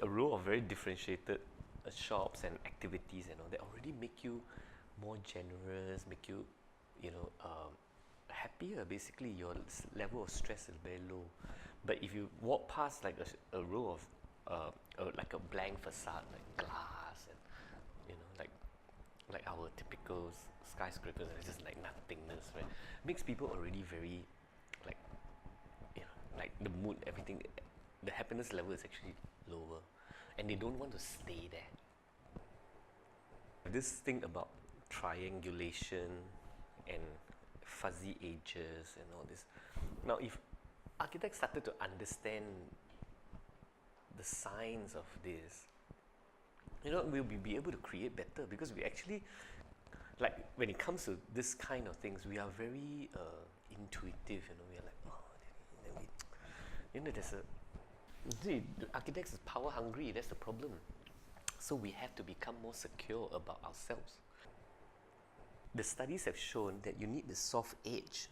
a row of very differentiated shops and activities and all that already make you more generous, make you, you know, happier. Basically, your level of stress is very low. But if you walk past like a row of like a blank facade, like glass, and you know, like our typical skyscrapers, and it's just like nothingness, right? Makes people already very like, you know, like the mood, everything, the happiness level is actually lower, and they don't want to stay there. This thing about triangulation and fuzzy edges and all this. Now, if architects started to understand the science of this, you know, we'll be able to create better, because we actually, like when it comes to this kind of things, we are very intuitive, you know, we are like, oh, then we, you know, there's a, see, the architects is power hungry, that's the problem. So we have to become more secure about ourselves. The studies have shown that you need the soft edge.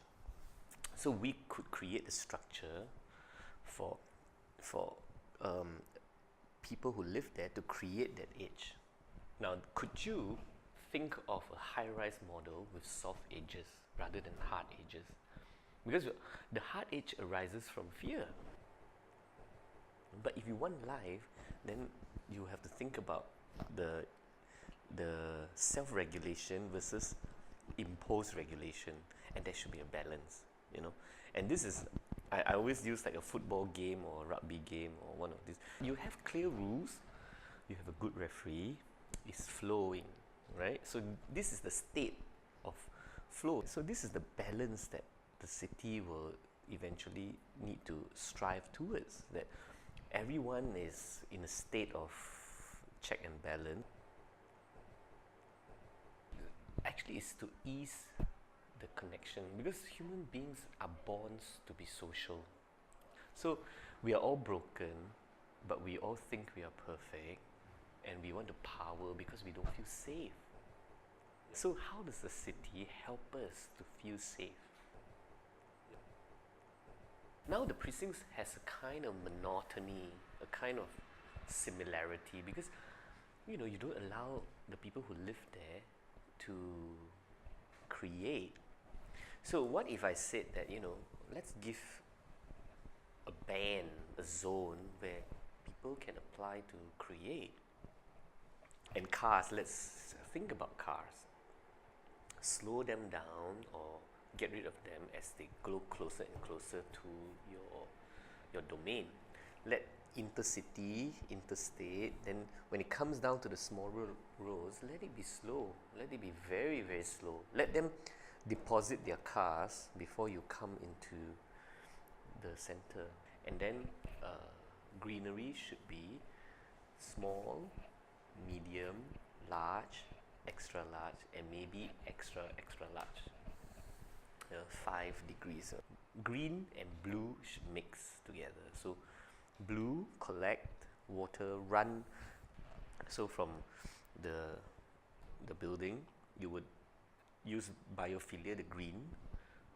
So we could create a structure for people who live there to create that edge. Now, could you think of a high-rise model with soft edges rather than hard edges? Because the hard edge arises from fear. But if you want life, then you have to think about the self-regulation versus imposed regulation, and there should be a balance, you know. And this is, I always use like a football game or a rugby game or one of these. You have clear rules, you have a good referee, it's flowing, right? So this is the state of flow. So this is the balance that the city will eventually need to strive towards, that everyone is in a state of check and balance. Actually, it's to ease the connection, because human beings are born to be social. So we are all broken, but we all think we are perfect, and we want the power because we don't feel safe. So how does the city help us to feel safe? Now the precincts has a kind of monotony, a kind of similarity, because you know, you don't allow the people who live there to create. So what if I said that, you know, let's give a band, a zone where people can apply to create? And cars, let's think about cars. Slow them down or get rid of them as they go closer and closer to your domain. Let intercity, interstate, then when it comes down to the smaller roads, let it be slow. Let it be very, very slow. Let them deposit their cars before you come into the center. And then greenery should be small, medium, large, extra large, and maybe extra, extra large. 5 degrees. Green and blue should mix together. So blue collect water, run. So from the building, you would use biophilia, the green,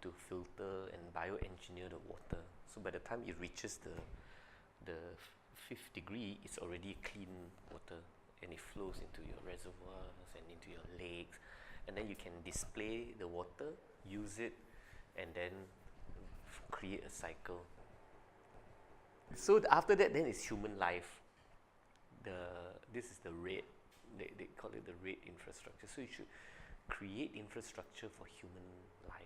to filter and bioengineer the water. So by the time it reaches the 5th degree, it's already clean water, and it flows into your reservoirs and into your lakes, and then you can display the water, use it, and then create a cycle. So after that, then it's human life. This is the red, they call it the red infrastructure. So you should create infrastructure for human life.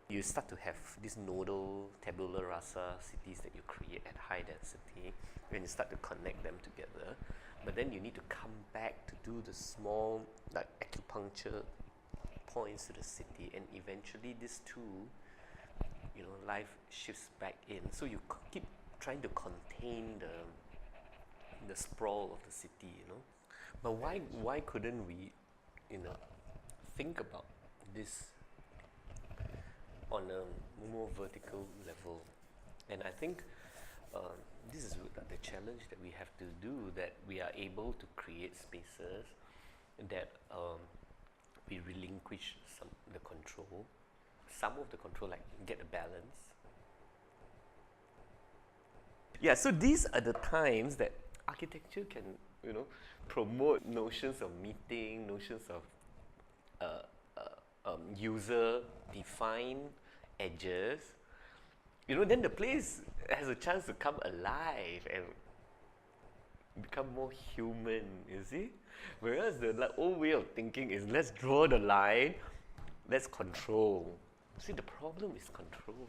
You start to have this nodal tabula rasa cities that you create at high density, when you start to connect them together. But then you need to come back to do the small, like acupuncture points to the city, and eventually these two, you know, life shifts back in. So you keep trying to contain the sprawl of the city, you know. But why couldn't we, you know, think about this on a more vertical level? And I think this is the challenge that we have to do, that we are able to create spaces that we relinquish the control, some of the control, like get a balance. Yeah, so these are the times that architecture can, you know, promote notions of meeting, notions of user-defined edges. You know, then the place has a chance to come alive and become more human, you see? Whereas the old way of thinking is let's draw the line, let's control. See, the problem is control.